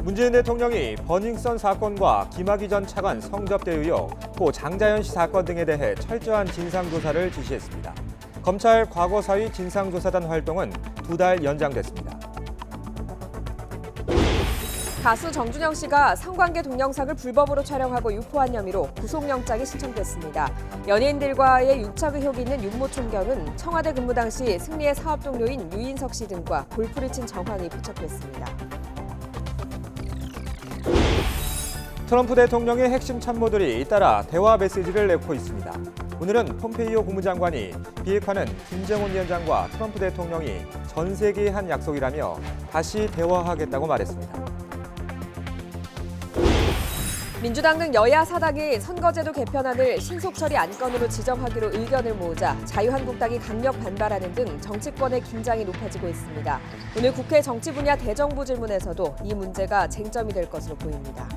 문재인 대통령이 버닝썬 사건과 김학의 전 차관 성접대 의혹, 고 장자연 씨 사건 등에 대해 철저한 진상조사를 지시했습니다. 검찰 과거사위 진상조사단 활동은 2달 연장됐습니다. 가수 정준영 씨가 성관계 동영상을 불법으로 촬영하고 유포한 혐의로 구속영장이 신청됐습니다. 연예인들과의 유착 의혹이 있는 윤모 총경은 청와대 근무 당시 승리의 사업 동료인 유인석 씨 등과 골프를 친 정황이 포착됐습니다. 트럼프 대통령의 핵심 참모들이 잇따라 대화 메시지를 내고 있습니다. 오늘은 폼페이오 국무장관이 비핵화는 김정은 위원장과 트럼프 대통령이 전 세계에 한 약속이라며 다시 대화하겠다고 말했습니다. 민주당 등 여야 사당이 선거제도 개편안을 신속 처리 안건으로 지정하기로 의견을 모으자 자유한국당이 강력 반발하는 등 정치권의 긴장이 높아지고 있습니다. 오늘 국회 정치 분야 대정부 질문에서도 이 문제가 쟁점이 될 것으로 보입니다.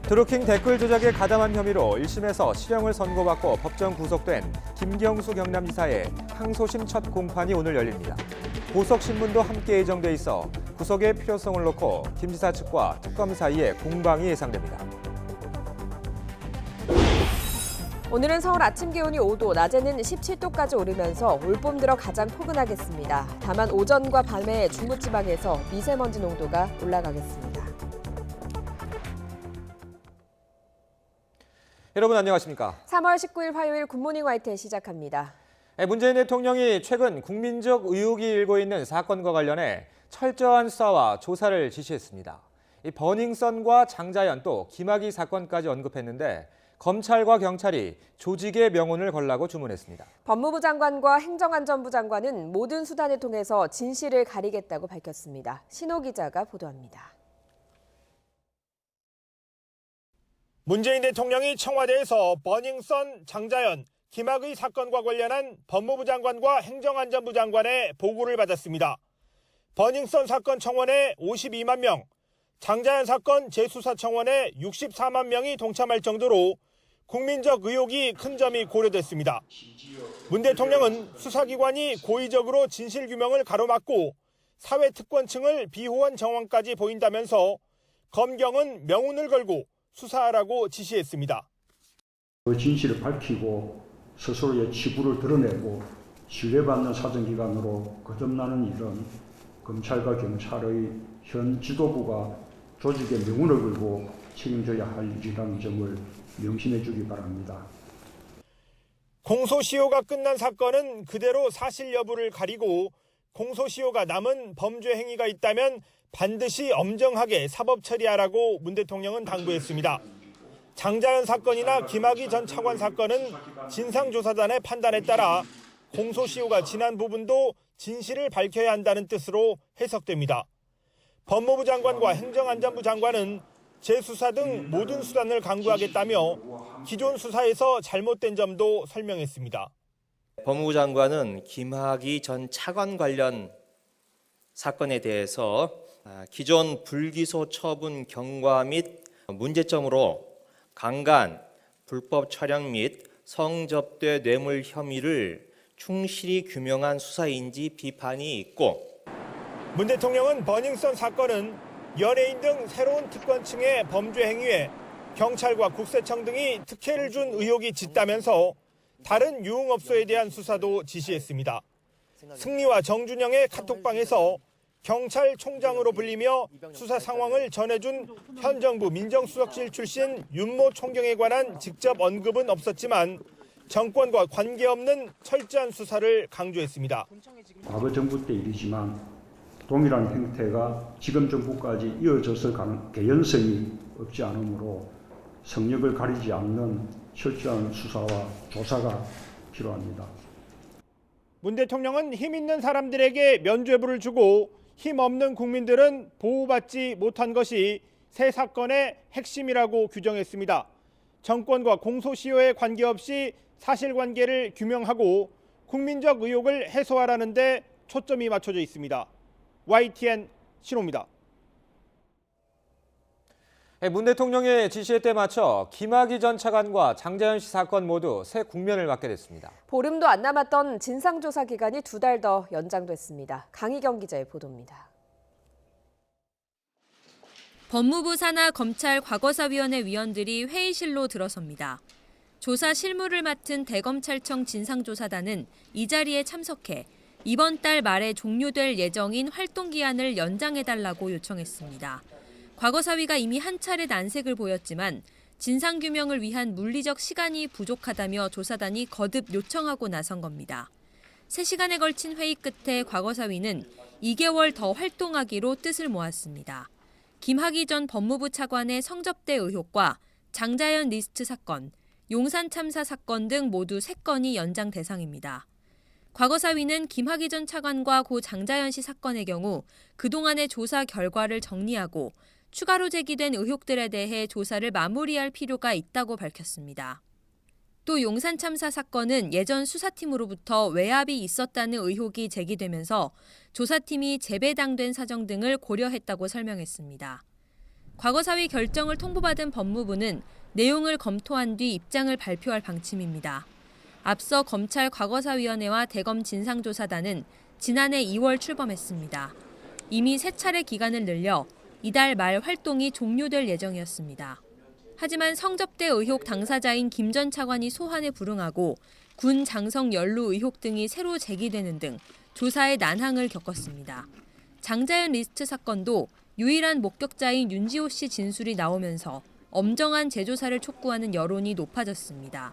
드루킹 댓글 조작에 가담한 혐의로 1심에서 실형을 선고받고 법정 구속된 김경수 경남지사의 항소심 첫 공판이 오늘 열립니다. 보석신문도 함께 예정돼 있어 구속의 필요성을 놓고 김 지사 측과 특검 사이에 공방이 예상됩니다. 오늘은 서울 아침 기온이 5도, 낮에는 17도까지 오르면서 올봄 들어 가장 포근하겠습니다. 다만 오전과 밤에 중부지방에서 미세먼지 농도가 올라가겠습니다. 여러분 안녕하십니까? 3월 19일 화요일 굿모닝 YTN 시작합니다. 문재인 대통령이 최근 국민적 의혹이 일고 있는 사건과 관련해 철저한 수사와 조사를 지시했습니다. 이 버닝썬과 장자연 또 김학의 사건까지 언급했는데 검찰과 경찰이 조직의 명운을 걸라고 주문했습니다. 법무부 장관과 행정안전부 장관은 모든 수단을 통해서 진실을 가리겠다고 밝혔습니다. 신호 기자가 보도합니다. 문재인 대통령이 청와대에서 버닝썬, 장자연, 김학의 사건과 관련한 법무부 장관과 행정안전부 장관의 보고를 받았습니다. 버닝썬 사건 청원에 52만 명, 장자연 사건 재수사 청원에 64만 명이 동참할 정도로 국민적 의혹이 큰 점이 고려됐습니다. 문 대통령은 수사기관이 고의적으로 진실규명을 가로막고 사회특권층을 비호한 정황까지 보인다면서 검경은 명운을 걸고 수사하라고 지시했습니다. 그 진실을 밝히고 스스로의 치부를 드러내고 신뢰받는 사정기관으로 거듭나는 일은 검찰과 경찰의 현 지도부가 조직의 명운을 걸고 책임져야 할 일이라는 점을 명심해 주기 바랍니다. 공소시효가 끝난 사건은 그대로 사실 여부를 가리고 공소시효가 남은 범죄 행위가 있다면 반드시 엄정하게 사법 처리하라고 문 대통령은 당부했습니다. 장자연 사건이나 김학의 전 차관 사건은 진상조사단의 판단에 따라 공소시효가 지난 부분도 진실을 밝혀야 한다는 뜻으로 해석됩니다. 법무부 장관과 행정안전부 장관은 재수사 등 모든 수단을 강구하겠다며 기존 수사에서 잘못된 점도 설명했습니다. 법무부 장관은 김학의 전 차관 관련 사건에 대해서 기존 불기소 처분 경과 및 문제점으로 강간, 불법 촬영 및 성접대 뇌물 혐의를 충실히 규명한 수사인지 비판이 있고, 문 대통령은 버닝썬 사건은 연예인 등 새로운 특권층의 범죄 행위에 경찰과 국세청 등이 특혜를 준 의혹이 짙다면서 다른 유흥업소에 대한 수사도 지시했습니다. 승리와 정준영의 카톡방에서 경찰총장으로 불리며 수사 상황을 전해준 현 정부 민정수석실 출신 윤모 총경에 관한 직접 언급은 없었지만 정권과 관계없는 철저한 수사를 강조했습니다. 과거 정부 때 일이지만 동일한 행태가 지금 정부까지 이어졌을 개연성이 없지 않으므로 성역을 가리지 않는 철저한 수사와 조사가 필요합니다. 문 대통령은 힘 있는 사람들에게 면죄부를 주고 힘 없는 국민들은 보호받지 못한 것이 새 사건의 핵심이라고 규정했습니다. 정권과 공소시효에 관계없이 사실관계를 규명하고 국민적 의혹을 해소하라는 데 초점이 맞춰져 있습니다. YTN 신호입니다. 문 대통령의 지시에 때 맞춰 김학의 전 차관과 장자연 씨 사건 모두 새 국면을 맞게 됐습니다. 보름도 안 남았던 진상조사 기간이 2달 더 연장됐습니다. 강희경 기자의 보도입니다. 법무부 산하 검찰 과거사위원회 위원들이 회의실로 들어섭니다. 조사 실무를 맡은 대검찰청 진상조사단은 이 자리에 참석해 이번 달 말에 종료될 예정인 활동기한을 연장해달라고 요청했습니다. 과거사위가 이미 한 차례 난색을 보였지만 진상규명을 위한 물리적 시간이 부족하다며 조사단이 거듭 요청하고 나선 겁니다. 3시간에 걸친 회의 끝에 과거사위는 2개월 더 활동하기로 뜻을 모았습니다. 김학의 전 법무부 차관의 성접대 의혹과 장자연 리스트 사건, 용산 참사 사건 등 모두 3건이 연장 대상입니다. 과거사위는 김학의 전 차관과 고 장자연 씨 사건의 경우 그동안의 조사 결과를 정리하고 추가로 제기된 의혹들에 대해 조사를 마무리할 필요가 있다고 밝혔습니다. 또 용산 참사 사건은 예전 수사팀으로부터 외압이 있었다는 의혹이 제기되면서 조사팀이 재배당된 사정 등을 고려했다고 설명했습니다. 과거사위 결정을 통보받은 법무부는 내용을 검토한 뒤 입장을 발표할 방침입니다. 앞서 검찰 과거사위원회와 대검 진상조사단은 지난해 2월 출범했습니다. 이미 3차례 기간을 늘려 이달 말 활동이 종료될 예정이었습니다. 하지만 성접대 의혹 당사자인 김 전 차관이 소환에 불응하고 군 장성 연루 의혹 등이 새로 제기되는 등 조사에 난항을 겪었습니다. 장자연 리스트 사건도 유일한 목격자인 윤지호 씨 진술이 나오면서 엄정한 재조사를 촉구하는 여론이 높아졌습니다.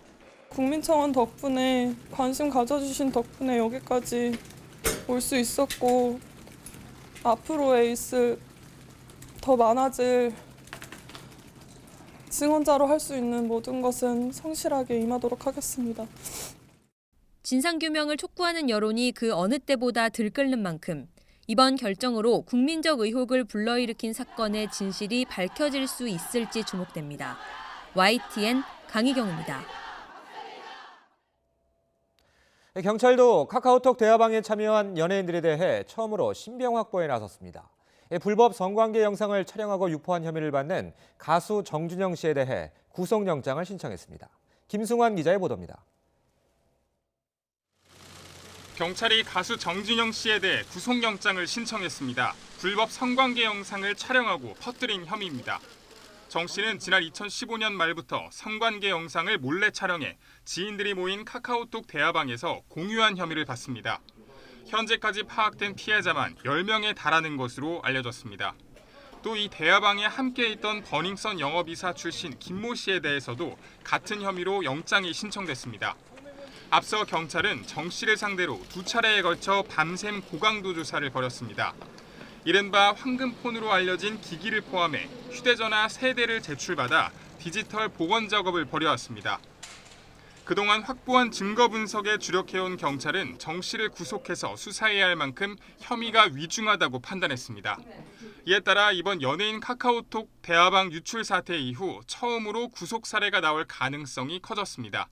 국민청원 덕분에 관심 가져주신 덕분에 여기까지 올 수 있었고 앞으로에 있을 더 많아질 증언자로 할 수 있는 모든 것은 성실하게 임하도록 하겠습니다. 진상규명을 촉구하는 여론이 그 어느 때보다 들끓는 만큼 이번 결정으로 국민적 의혹을 불러일으킨 사건의 진실이 밝혀질 수 있을지 주목됩니다. YTN 강희경입니다. 경찰도 카카오톡 대화방에 참여한 연예인들에 대해 처음으로 신병 확보에 나섰습니다. 불법 성관계 영상을 촬영하고 유포한 혐의를 받는 가수 정준영 씨에 대해 구속영장을 신청했습니다. 김승환 기자의 보도입니다. 경찰이 가수 정준영 씨에 대해 구속영장을 신청했습니다. 불법 성관계 영상을 촬영하고 퍼뜨린 혐의입니다. 정 씨는 지난 2015년 말부터 성관계 영상을 몰래 촬영해 지인들이 모인 카카오톡 대화방에서 공유한 혐의를 받습니다. 현재까지 파악된 피해자만 10명에 달하는 것으로 알려졌습니다. 또 이 대화방에 함께 있던 버닝썬 영업이사 출신 김모 씨에 대해서도 같은 혐의로 영장이 신청됐습니다. 앞서 경찰은 정 씨를 상대로 2차례에 걸쳐 밤샘 고강도 조사를 벌였습니다. 이른바 황금폰으로 알려진 기기를 포함해 휴대전화 3대를 제출받아 디지털 복원 작업을 벌여왔습니다. 그동안 확보한 증거 분석에 주력해온 경찰은 정 씨를 구속해서 수사해야 할 만큼 혐의가 위중하다고 판단했습니다. 이에 따라 이번 연예인 카카오톡 대화방 유출 사태 이후 처음으로 구속 사례가 나올 가능성이 커졌습니다.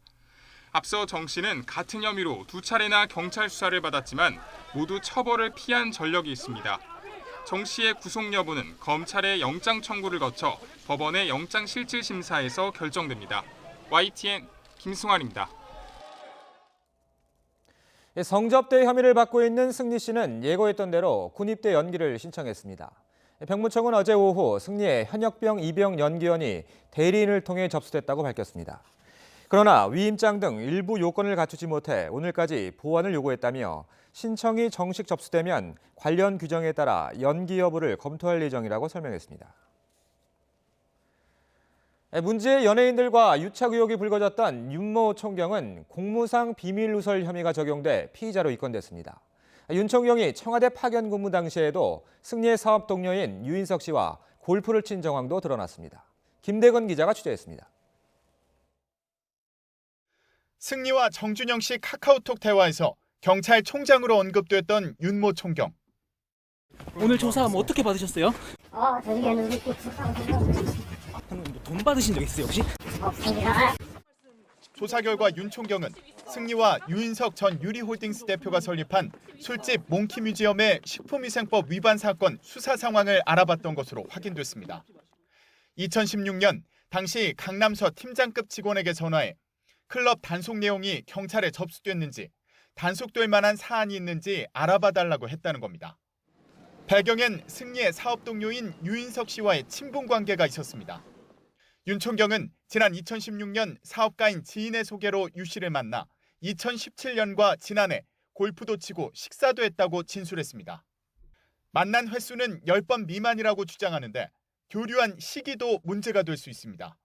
앞서 정 씨는 같은 혐의로 2차례나 경찰 수사를 받았지만 모두 처벌을 피한 전력이 있습니다. 정 씨의 구속 여부는 검찰의 영장 청구를 거쳐 법원의 영장실질심사에서 결정됩니다. YTN 김승환입니다. 성접대 혐의를 받고 있는 승리 씨는 예고했던 대로 군입대 연기를 신청했습니다. 병무청은 어제 오후 승리의 현역병 입영 연기원이 대리인을 통해 접수됐다고 밝혔습니다. 그러나 위임장 등 일부 요건을 갖추지 못해 오늘까지 보완을 요구했다며 신청이 정식 접수되면 관련 규정에 따라 연기 여부를 검토할 예정이라고 설명했습니다. 문제의 연예인들과 유착 의혹이 불거졌던 윤모 총경은 공무상 비밀 누설 혐의가 적용돼 피의자로 입건됐습니다. 윤 총경이 청와대 파견 근무 당시에도 승리의 사업 동료인 유인석 씨와 골프를 친 정황도 드러났습니다. 김대건 기자가 취재했습니다. 승리와 정준영 씨 카카오톡 대화에서 경찰총장으로 언급됐던 윤모 총경. 오늘 조사 어떻게 받으셨어요? 저녁에는 돈 받으신 적 있어요 혹시? 없습니다. 조사 결과 윤 총경은 승리와 유인석 전 유리홀딩스 대표가 설립한 술집 몽키뮤지엄의 식품위생법 위반 사건 수사 상황을 알아봤던 것으로 확인됐습니다. 2016년 당시 강남서 팀장급 직원에게 전화해 클럽 단속 내용이 경찰에 접수됐는지 단속될 만한 사안이 있는지 알아봐달라고 했다는 겁니다. 배경엔 승리의 사업 동료인 유인석 씨와의 친분 관계가 있었습니다. 윤 총경은 지난 2016년 사업가인 지인의 소개로 유 씨를 만나 2017년과 지난해 골프도 치고 식사도 했다고 진술했습니다. 만난 횟수는 10번 미만이라고 주장하는데 교류한 시기도 문제가 될 수 있습니다.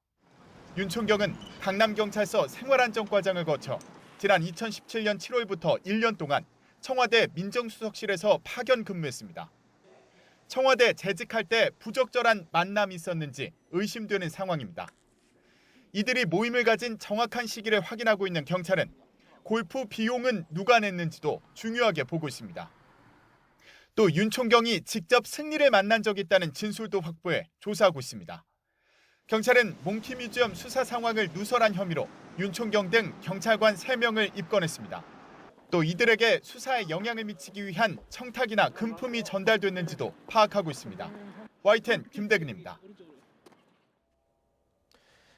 윤 총경은 강남경찰서 생활안전과장을 거쳐 지난 2017년 7월부터 1년 동안 청와대 민정수석실에서 파견 근무했습니다. 청와대 재직할 때 부적절한 만남이 있었는지 의심되는 상황입니다. 이들이 모임을 가진 정확한 시기를 확인하고 있는 경찰은 골프 비용은 누가 냈는지도 중요하게 보고 있습니다. 또 윤 총경이 직접 승리를 만난 적이 있다는 진술도 확보해 조사하고 있습니다. 경찰은 몽키뮤지엄 수사 상황을 누설한 혐의로 윤 총경 등 경찰관 3명을 입건했습니다. 또 이들에게 수사에 영향을 미치기 위한 청탁이나 금품이 전달됐는지도 파악하고 있습니다. YTN 김대근입니다.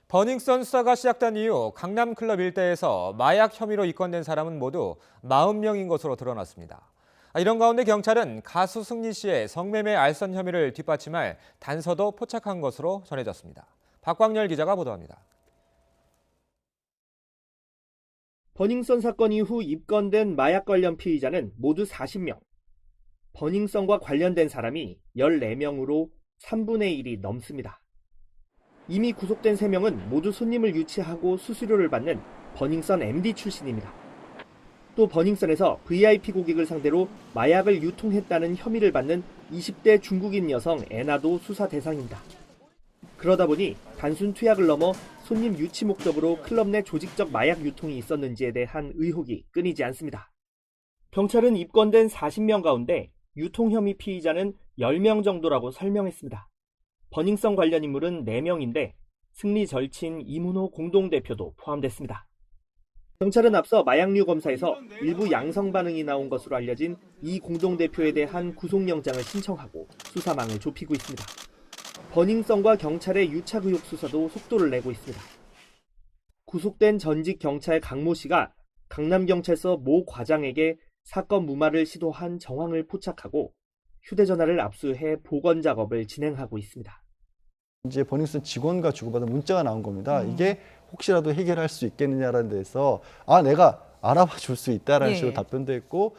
버닝썬 수사가 시작된 이후 강남클럽 일대에서 마약 혐의로 입건된 사람은 모두 40명인 것으로 드러났습니다. 이런 가운데 경찰은 가수 승리 씨의 성매매 알선 혐의를 뒷받침할 단서도 포착한 것으로 전해졌습니다. 박광열 기자가 보도합니다. 버닝썬 사건 이후 입건된 마약 관련 피의자는 모두 40명. 버닝썬과 관련된 사람이 14명으로 3분의 1이 넘습니다. 이미 구속된 3명은 모두 손님을 유치하고 수수료를 받는 버닝썬 MD 출신입니다. 또 버닝썬에서 VIP 고객을 상대로 마약을 유통했다는 혐의를 받는 20대 중국인 여성 애나도 수사 대상입니다. 그러다 보니 단순 투약을 넘어 손님 유치 목적으로 클럽 내 조직적 마약 유통이 있었는지에 대한 의혹이 끊이지 않습니다. 경찰은 입건된 40명 가운데 유통 혐의 피의자는 10명 정도라고 설명했습니다. 버닝썬 관련 인물은 4명인데 승리 절친 이문호 공동대표도 포함됐습니다. 경찰은 앞서 마약류 검사에서 일부 양성 반응이 나온 것으로 알려진 이 공동대표에 대한 구속영장을 신청하고 수사망을 좁히고 있습니다. 버닝썬과 경찰의 유착 의혹 수사도 속도를 내고 있습니다. 구속된 전직 경찰 강모 씨가 강남경찰서 모 과장에게 사건 무마를 시도한 정황을 포착하고 휴대전화를 압수해 복원 작업을 진행하고 있습니다. 이제 버닝썬 직원과 주고받은 문자가 나온 겁니다. 이게 혹시라도 해결할 수 있겠느냐라는 데서 내가 알아봐 줄 수 있다라는 식으로 답변도 했고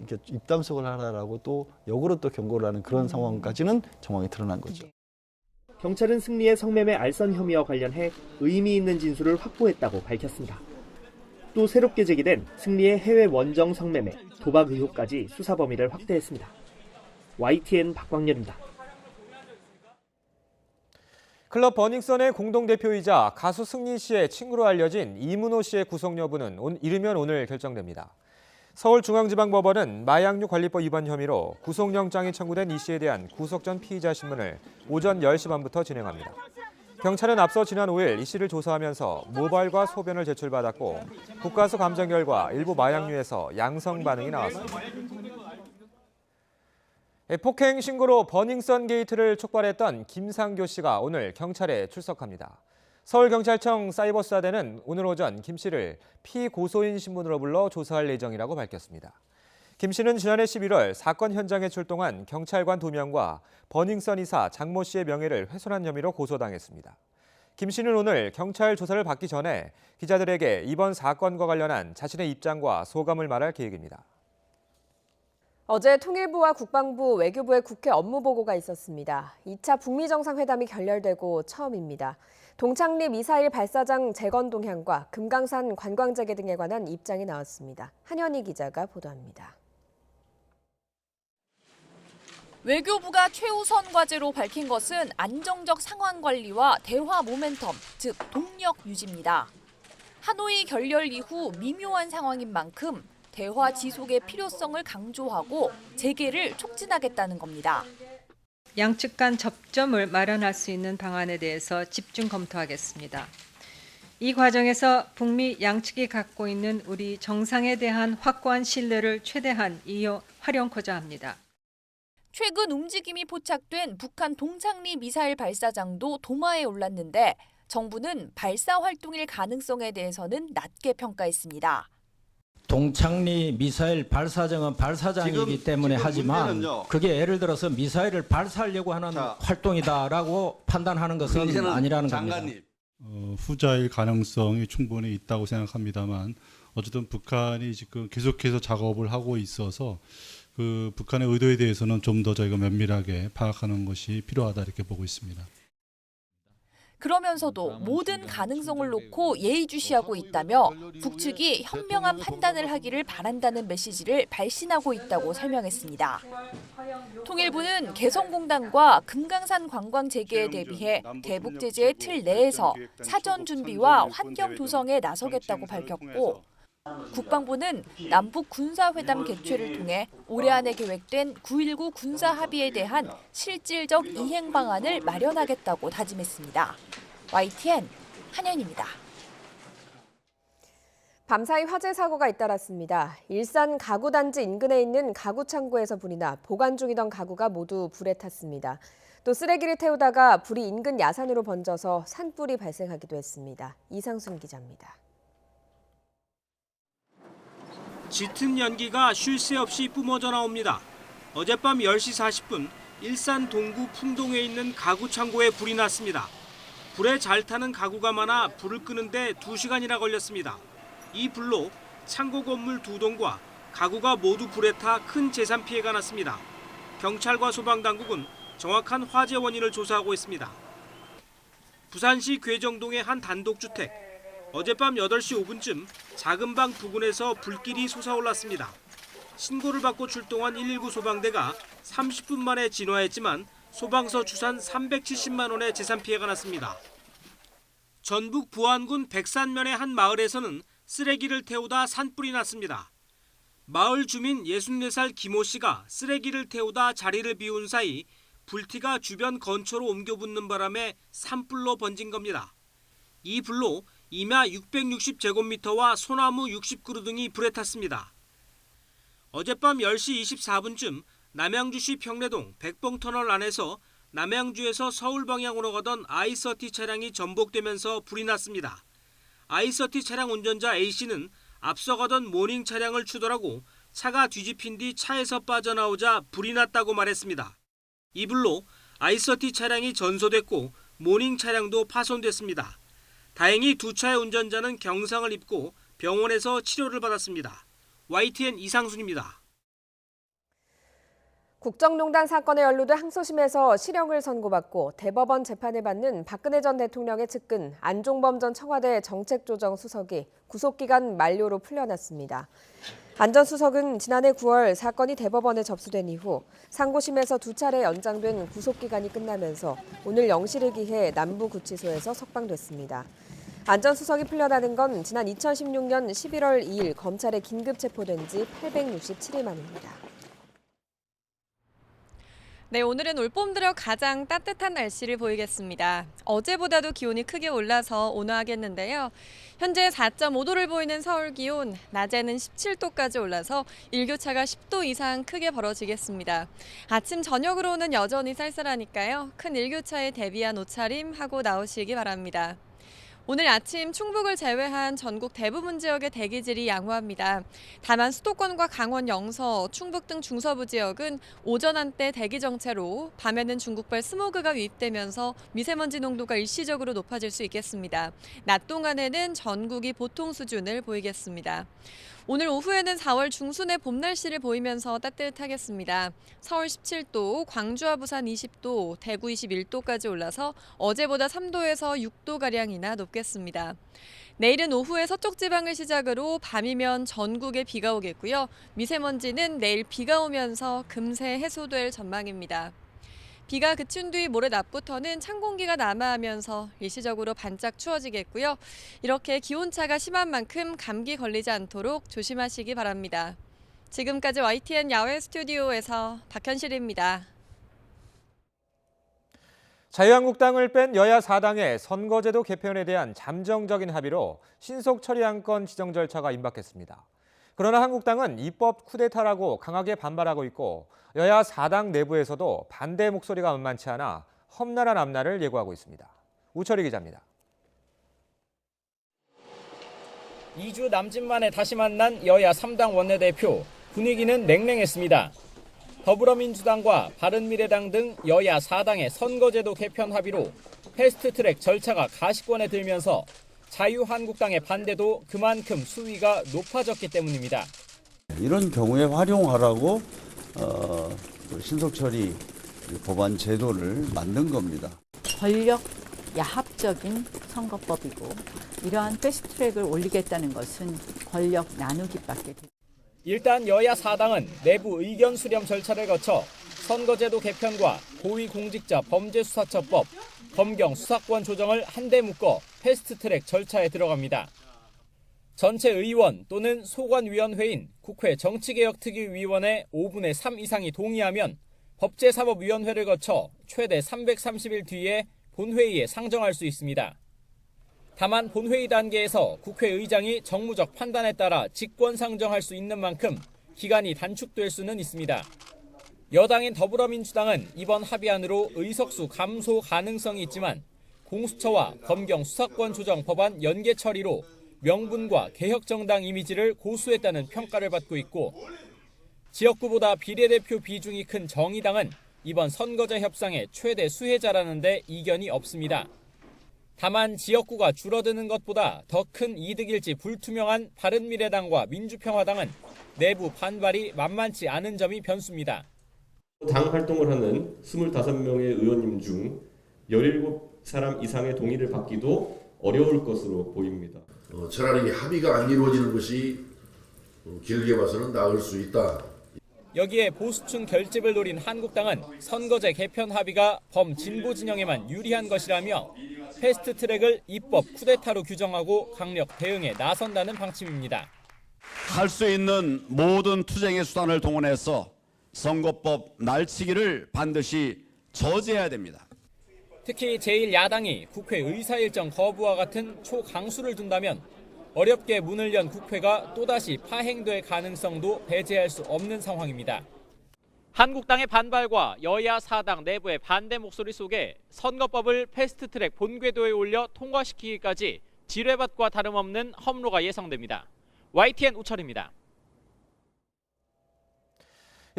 이게 입담속을 하라라고 또 역으로 또 경고를 하는 그런 상황까지는 정황이 드러난 거죠. 경찰은 승리의 성매매 알선 혐의와 관련해 의미 있는 진술을 확보했다고 밝혔습니다. 또 새롭게 제기된 승리의 해외 원정 성매매, 도박 의혹까지 수사 범위를 확대했습니다. YTN 박광렬입니다. 클럽 버닝썬의 공동대표이자 가수 승리 씨의 친구로 알려진 이문호 씨의 구속 여부는 이르면 오늘 결정됩니다. 서울중앙지방법원은 마약류 관리법 위반 혐의로 구속영장이 청구된 이 씨에 대한 구속 전 피의자 신문을 오전 10시 반부터 진행합니다. 경찰은 앞서 지난 5일 이 씨를 조사하면서 모발과 소변을 제출받았고 국가수 감정 결과 일부 마약류에서 양성 반응이 나왔습니다. 폭행 신고로 버닝썬 게이트를 촉발했던 김상교 씨가 오늘 경찰에 출석합니다. 서울경찰청 사이버수사대는 오늘 오전 김 씨를 피고소인 신분으로 불러 조사할 예정이라고 밝혔습니다. 김 씨는 지난해 11월 사건 현장에 출동한 경찰관 2명과 버닝썬 이사 장모 씨의 명예를 훼손한 혐의로 고소당했습니다. 김 씨는 오늘 경찰 조사를 받기 전에 기자들에게 이번 사건과 관련한 자신의 입장과 소감을 말할 계획입니다. 어제 통일부와 국방부, 외교부의 국회 업무 보고가 있었습니다. 2차 북미 정상회담이 결렬되고 처음입니다. 동창리 미사일 발사장 재건 동향과 금강산 관광 재개 등에 관한 입장이 나왔습니다. 한현희 기자가 보도합니다. 외교부가 최우선 과제로 밝힌 것은 안정적 상황 관리와 대화 모멘텀, 즉 동력 유지입니다. 하노이 결렬 이후 미묘한 상황인 만큼 대화 지속의 필요성을 강조하고 재개를 촉진하겠다는 겁니다. 양측 간 접점을 마련할 수 있는 방안에 대해서 집중 검토하겠습니다. 이 과정에서 북미 양측이 갖고 있는 우리 정상에 대한 확고한 신뢰를 최대한 활용하고자 합니다. 최근 움직임이 포착된 북한 동창리 미사일 발사장도 도마에 올랐는데 정부는 발사 활동일 가능성에 대해서는 낮게 평가했습니다. 동창리 미사일 발사정은 발사장이기 때문에 하지만 문제는요. 그게 예를 들어서 미사일을 발사하려고 하는 활동이다라고 판단하는 것은 아니라는 겁니다. 후자일 가능성이 충분히 있다고 생각합니다만 어쨌든 북한이 지금 계속해서 작업을 하고 있어서 그 북한의 의도에 대해서는 좀 더 저희가 면밀하게 파악하는 것이 필요하다 이렇게 보고 있습니다. 그러면서도 모든 가능성을 놓고 예의주시하고 있다며 북측이 현명한 판단을 하기를 바란다는 메시지를 발신하고 있다고 설명했습니다. 통일부는 개성공단과 금강산 관광 재개에 대비해 대북 제재의 틀 내에서 사전 준비와 환경 조성에 나서겠다고 밝혔고 국방부는 남북 군사회담 개최를 통해 올해 안에 계획된 9.19 군사 합의에 대한 실질적 이행 방안을 마련하겠다고 다짐했습니다. YTN 한현입니다. 밤사이 화재 사고가 잇따랐습니다. 일산 가구단지 인근에 있는 가구 창고에서 불이 나 보관 중이던 가구가 모두 불에 탔습니다. 또 쓰레기를 태우다가 불이 인근 야산으로 번져서 산불이 발생하기도 했습니다. 이상순 기자입니다. 짙은 연기가 쉴 새 없이 뿜어져 나옵니다. 어젯밤 10시 40분 일산 동구 풍동에 있는 가구 창고에 불이 났습니다. 불에 잘 타는 가구가 많아 불을 끄는데 2시간이나 걸렸습니다. 이 불로 창고 건물 2동과 가구가 모두 불에 타 큰 재산 피해가 났습니다. 경찰과 소방당국은 정확한 화재 원인을 조사하고 있습니다. 부산시 괴정동의 한 단독주택. 어젯밤 8시 5분쯤 작은 방 부근에서 불길이 솟아올랐습니다. 신고를 받고 출동한 119 소방대가 30분 만에 진화했지만 소방서 추산 370만 원의 재산 피해가 났습니다. 전북 부안군 백산면의 한 마을에서는 쓰레기를 태우다 산불이 났습니다. 마을 주민 64살 김호 씨가 쓰레기를 태우다 자리를 비운 사이 불티가 주변 건초로 옮겨 붙는 바람에 산불로 번진 겁니다. 이 불로 임야 660제곱미터와 소나무 60그루 등이 불에 탔습니다. 어젯밤 10시 24분쯤 남양주시 평내동 백봉터널 안에서 남양주에서 서울 방향으로 가던 i30 차량이 전복되면서 불이 났습니다. i30 차량 운전자 A씨는 앞서 가던 모닝 차량을 추돌하고 차가 뒤집힌 뒤 차에서 빠져나오자 불이 났다고 말했습니다. 이 불로 i30 차량이 전소됐고 모닝 차량도 파손됐습니다. 다행히 두 차의 운전자는 경상을 입고 병원에서 치료를 받았습니다. YTN 이상순입니다. 국정농단 사건에 연루돼 항소심에서 실형을 선고받고 대법원 재판을 받는 박근혜 전 대통령의 측근 안종범 전 청와대 정책조정수석이 구속기간 만료로 풀려났습니다. 안 전 수석은 지난해 9월 사건이 대법원에 접수된 이후 상고심에서 2차례 연장된 구속기간이 끝나면서 오늘 영시를 기해 남부구치소에서 석방됐습니다. 안 전 수석이 풀려나는 건 지난 2016년 11월 2일 검찰에 긴급 체포된 지 867일 만입니다. 네, 오늘은 올봄 들어 가장 따뜻한 날씨를 보이겠습니다. 어제보다도 기온이 크게 올라서 온화하겠는데요. 현재 4.5도를 보이는 서울 기온, 낮에는 17도까지 올라서 일교차가 10도 이상 크게 벌어지겠습니다. 아침 저녁으로는 여전히 쌀쌀하니까요. 큰 일교차에 대비한 옷차림하고 나오시기 바랍니다. 오늘 아침 충북을 제외한 전국 대부분 지역의 대기질이 양호합니다. 다만 수도권과 강원 영서, 충북 등 중서부 지역은 오전 한때 대기 정체로 밤에는 중국발 스모그가 유입되면서 미세먼지 농도가 일시적으로 높아질 수 있겠습니다. 낮 동안에는 전국이 보통 수준을 보이겠습니다. 오늘 오후에는 4월 중순의 봄 날씨를 보이면서 따뜻하겠습니다. 서울 17도, 광주와 부산 20도, 대구 21도까지 올라서 어제보다 3도에서 6도가량이나 높겠습니다. 내일은 오후에 서쪽 지방을 시작으로 밤이면 전국에 비가 오겠고요. 미세먼지는 내일 비가 오면서 금세 해소될 전망입니다. 비가 그친 뒤 모레 낮부터는 찬 공기가 남하하면서 일시적으로 반짝 추워지겠고요. 이렇게 기온차가 심한 만큼 감기 걸리지 않도록 조심하시기 바랍니다. 지금까지 YTN 야외 스튜디오에서 박현실입니다. 자유한국당을 뺀 여야 4당의 선거제도 개편에 대한 잠정적인 합의로 신속 처리안건 지정 절차가 임박했습니다. 그러나 한국당은 입법 쿠데타라고 강하게 반발하고 있고 여야 4당 내부에서도 반대 목소리가 만만치 않아 험난한 앞날을 예고하고 있습니다. 우철희 기자입니다. 2주 남짓 만에 다시 만난 여야 3당 원내대표. 분위기는 냉랭했습니다. 더불어민주당과 바른미래당 등 여야 4당의 선거제도 개편 합의로 패스트트랙 절차가 가시권에 들면서 자유한국당의 반대도 그만큼 수위가 높아졌기 때문입니다. 이런 경우에 활용하라고 신속처리 법안 제도를 만든 겁니다. 권력 야합적인 선거법이고 이러한 패스트트랙을 올리겠다는 것은 권력 나누기밖에 됩니다. 일단 여야 4당은 내부 의견 수렴 절차를 거쳐 선거제도 개편과 고위공직자 범죄수사처법, 검경 수사권 조정을 한데 묶어 패스트트랙 절차에 들어갑니다. 전체 의원 또는 소관위원회인 국회 정치개혁특위위원회 5분의 3 이상이 동의하면 법제사법위원회를 거쳐 최대 330일 뒤에 본회의에 상정할 수 있습니다. 다만 본회의 단계에서 국회의장이 정무적 판단에 따라 직권 상정할 수 있는 만큼 기간이 단축될 수는 있습니다. 여당인 더불어민주당은 이번 합의안으로 의석수 감소 가능성이 있지만 공수처와 검경 수사권 조정 법안 연계 처리로 명분과 개혁정당 이미지를 고수했다는 평가를 받고 있고, 지역구보다 비례대표 비중이 큰 정의당은 이번 선거제 협상의 최대 수혜자라는 데 이견이 없습니다. 다만 지역구가 줄어드는 것보다 더 큰 이득일지 불투명한 바른미래당과 민주평화당은 내부 반발이 만만치 않은 점이 변수입니다. 당 활동을 하는 25명의 의원님 중 17사람 이상의 동의를 받기도 어려울 것으로 보입니다. 차라리 합의가 안 이루어지는 것이 길게 봐서는 나을 수 있다. 여기에 보수층 결집을 노린 한국당은 선거제 개편 합의가 범진보 진영에만 유리한 것이라며 패스트트랙을 입법 쿠데타로 규정하고 강력 대응에 나선다는 방침입니다. 할 수 있는 모든 투쟁의 수단을 동원해서 선거법 날치기를 반드시 저지해야 됩니다. 특히 제1야당이 국회 의사일정 거부와 같은 초강수를 둔다면 어렵게 문을 연 국회가 또다시 파행될 가능성도 배제할 수 없는 상황입니다. 한국당의 반발과 여야 4당 내부의 반대 목소리 속에 선거법을 패스트트랙 본궤도에 올려 통과시키기까지 지뢰밭과 다름없는 험로가 예상됩니다. YTN 우철입니다.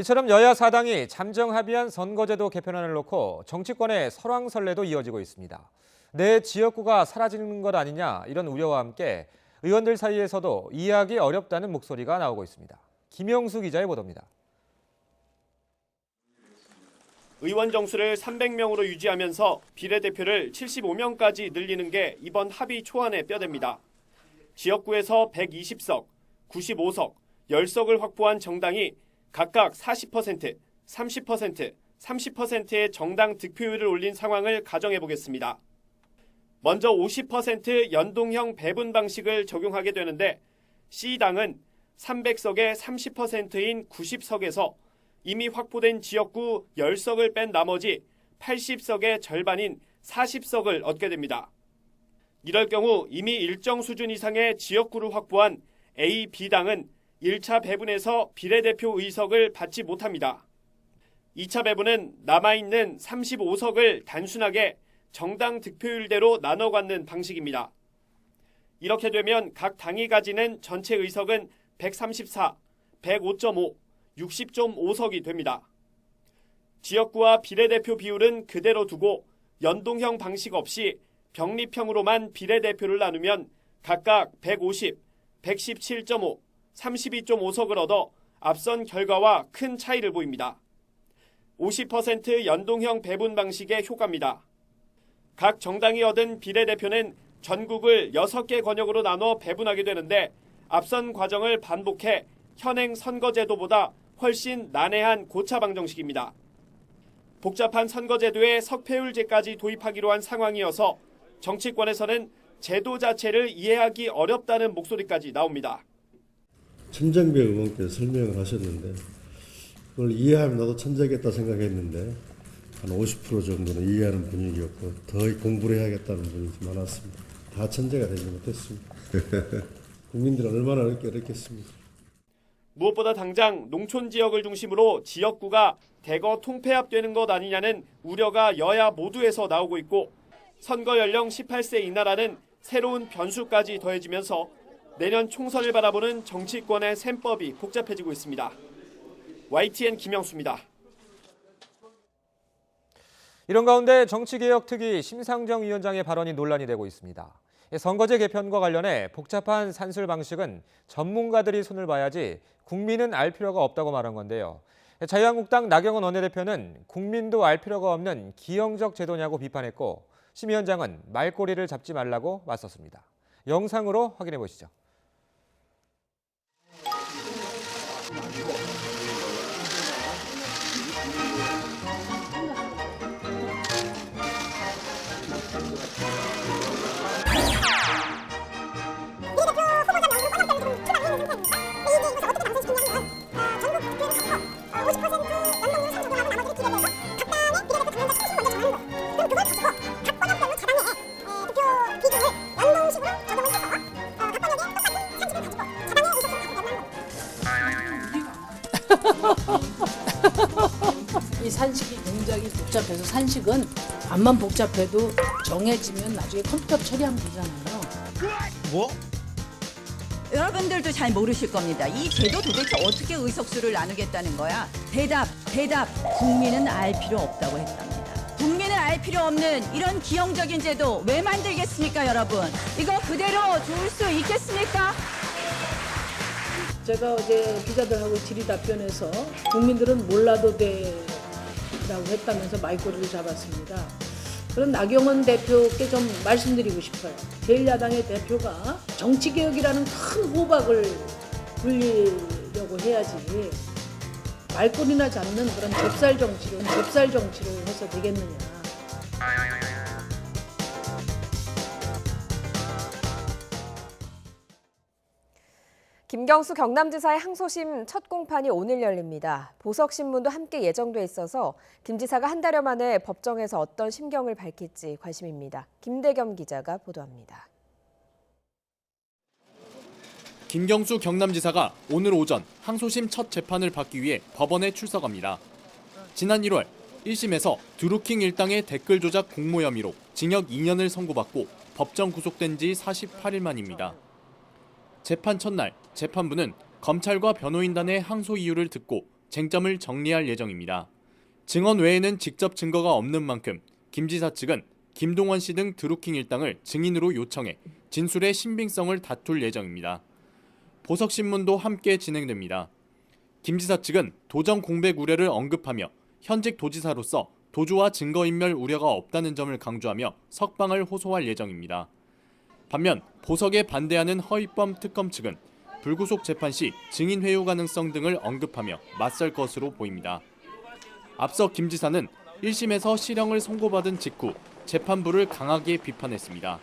이처럼 여야 4당이 잠정 합의한 선거제도 개편안을 놓고 정치권의 설왕설래도 이어지고 있습니다. 내 지역구가 사라지는 것 아니냐 이런 우려와 함께 의원들 사이에서도 이해하기 어렵다는 목소리가 나오고 있습니다. 김영수 기자의 보도입니다. 의원 정수를 300명으로 유지하면서 비례대표를 75명까지 늘리는 게 이번 합의 초안의 뼈대입니다. 지역구에서 120석, 95석, 10석을 확보한 정당이 각각 40%, 30%, 30%의 정당 득표율을 올린 상황을 가정해 보겠습니다. 먼저 50% 연동형 배분 방식을 적용하게 되는데 C당은 300석의 30%인 90석에서 이미 확보된 지역구 10석을 뺀 나머지 80석의 절반인 40석을 얻게 됩니다. 이럴 경우 이미 일정 수준 이상의 지역구를 확보한 A, B당은 1차 배분에서 비례대표 의석을 받지 못합니다. 2차 배분은 남아있는 35석을 단순하게 정당 득표율대로 나눠 갖는 방식입니다. 이렇게 되면 각 당이 가지는 전체 의석은 134, 105.5, 60.5석이 됩니다. 지역구와 비례대표 비율은 그대로 두고 연동형 방식 없이 병립형으로만 비례대표를 나누면 각각 150, 117.5, 32.5석을 얻어 앞선 결과와 큰 차이를 보입니다. 50% 연동형 배분 방식의 효과입니다. 각 정당이 얻은 비례대표는 전국을 6개 권역으로 나눠 배분하게 되는데 앞선 과정을 반복해 현행 선거제도보다 훨씬 난해한 고차방 정식입니다. 복잡한 선거제도에 석패율제까지 도입하기로 한 상황이어서 정치권에서는 제도 자체를 이해하기 어렵다는 목소리까지 나옵니다. 천정배 의원께서 설명을 하셨는데 그걸 이해하면 나도 천재겠다 생각했는데 한 50% 정도는 이해하는 분위기였고 더 공부를 해야겠다는 분이 많았습니다. 다 천재가 되지 못했습니다. 국민들은 얼마나 어렵겠습니까? 무엇보다 당장 농촌 지역을 중심으로 지역구가 대거 통폐합되는 것 아니냐는 우려가 여야 모두에서 나오고 있고 선거 연령 18세 이하라는 새로운 변수까지 더해지면서 내년 총선을 바라보는 정치권의 셈법이 복잡해지고 있습니다. YTN 김영수입니다. 이런 가운데 정치개혁특위 심상정 위원장의 발언이 논란이 되고 있습니다. 선거제 개편과 관련해 복잡한 산술 방식은 전문가들이 손을 봐야지 국민은 알 필요가 없다고 말한 건데요. 자유한국당 나경원 원내대표는 국민도 알 필요가 없는 기형적 제도냐고 비판했고 심 위원장은 말꼬리를 잡지 말라고 맞섰습니다. 영상으로 확인해 보시죠. 이 산식이 굉장히 복잡해서 산식은 암만 복잡해도 정해지면 나중에 컴퓨터로 처리하면 되잖아요. 뭐? 여러분들도 잘 모르실 겁니다. 이 제도 도대체 어떻게 의석수를 나누겠다는 거야? 대답. 국민은 알 필요 없다고 했답니다. 국민은 알 필요 없는 이런 기형적인 제도 왜 만들겠습니까, 여러분? 이거 그대로 둘 수 있겠습니까? 제가 어제 기자들하고 질의 답변에서 국민들은 몰라도 돼라고 했다면서 말꼬리를 잡았습니다. 그런 나경원 대표께 좀 말씀드리고 싶어요. 제1야당의 대표가 정치개혁이라는 큰 호박을 굴리려고 해야지 말꼬리나 잡는 그런 좁쌀 정치를 해서 되겠느냐. 김경수 경남지사의 항소심 첫 공판이 오늘 열립니다. 보석신문도 함께 예정돼 있어서 김 지사가 한 달여 만에 법정에서 어떤 심경을 밝힐지 관심입니다. 김대겸 기자가 보도합니다. 김경수 경남지사가 오늘 오전 항소심 첫 재판을 받기 위해 법원에 출석합니다. 지난 1월 1심에서 드루킹 일당의 댓글 조작 공모 혐의로 징역 2년을 선고받고 법정 구속된 지 48일 만입니다. 재판 첫날 재판부는 검찰과 변호인단의 항소 이유를 듣고 쟁점을 정리할 예정입니다. 증언 외에는 직접 증거가 없는 만큼 김 지사 측은 김동원 씨 등 드루킹 일당을 증인으로 요청해 진술의 신빙성을 다툴 예정입니다. 보석신문도 함께 진행됩니다. 김 지사 측은 도정 공백 우려를 언급하며 현직 도지사로서 도주와 증거인멸 우려가 없다는 점을 강조하며 석방을 호소할 예정입니다. 반면 보석에 반대하는 허익범 특검 측은 불구속 재판 시 증인 회유 가능성 등을 언급하며 맞설 것으로 보입니다. 앞서 김 지사는 1심에서 실형을 선고받은 직후 재판부를 강하게 비판했습니다.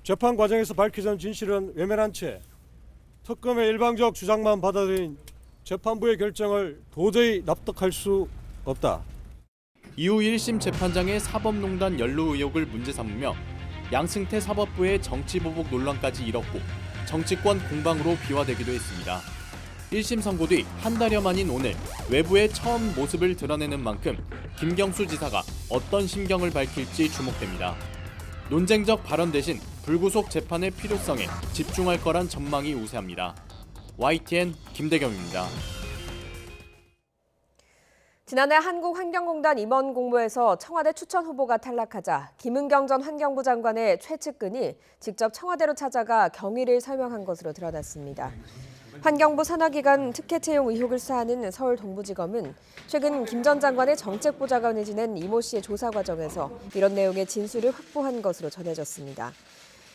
재판 과정에서 밝혀진 진실은 외면한 채 특검의 일방적 주장만 받아들인 재판부의 결정을 도저히 납득할 수 없다. 이후 1심 재판장의 사법농단 연루 의혹을 문제 삼으며 양승태 사법부의 정치보복 논란까지 일었고 정치권 공방으로 비화되기도 했습니다. 1심 선고 뒤 한 달여 만인 오늘 외부에 처음 모습을 드러내는 만큼 김경수 지사가 어떤 심경을 밝힐지 주목됩니다. 논쟁적 발언 대신 불구속 재판의 필요성에 집중할 거란 전망이 우세합니다. YTN 김대겸입니다. 지난해 한국환경공단 임원 공모에서 청와대 추천 후보가 탈락하자 김은경 전 환경부 장관의 최측근이 직접 청와대로 찾아가 경위를 설명한 것으로 드러났습니다. 환경부 산하기관 특혜 채용 의혹을 수사하는 서울 동부지검은 최근 김 전 장관의 정책보좌관을 지낸 이모 씨의 조사 과정에서 이런 내용의 진술을 확보한 것으로 전해졌습니다.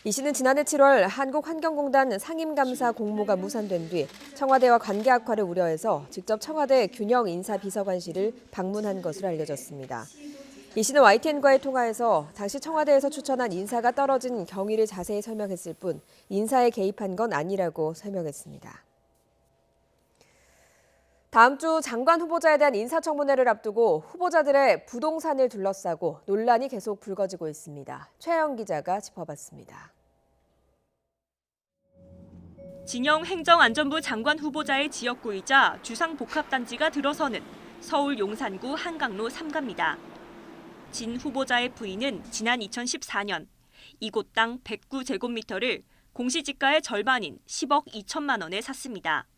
이 씨는 지난해 7월 한국환경공단 상임감사 공모가 무산된 뒤 청와대와 관계 악화를 우려해서 직접 청와대 균형 인사비서관실을 방문한 것으로 알려졌습니다. 이 씨는 YTN과의 통화에서 당시 청와대에서 추천한 인사가 떨어진 경위를 자세히 설명했을 뿐 인사에 개입한 건 아니라고 설명했습니다. 다음 주 장관 후보자에 대한 인사청문회를 앞두고 후보자들의 부동산을 둘러싸고 논란이 계속 불거지고 있습니다. 최영 기자가 짚어봤습니다. 진영 행정안전부 장관 후보자의 지역구이자 주상복합단지가 들어서는 서울 용산구 한강로 3가입니다. 진 후보자의 부인은 지난 2014년 이곳 땅 109제곱미터를 공시지가의 절반인 10억 2천만 원에 샀습니다.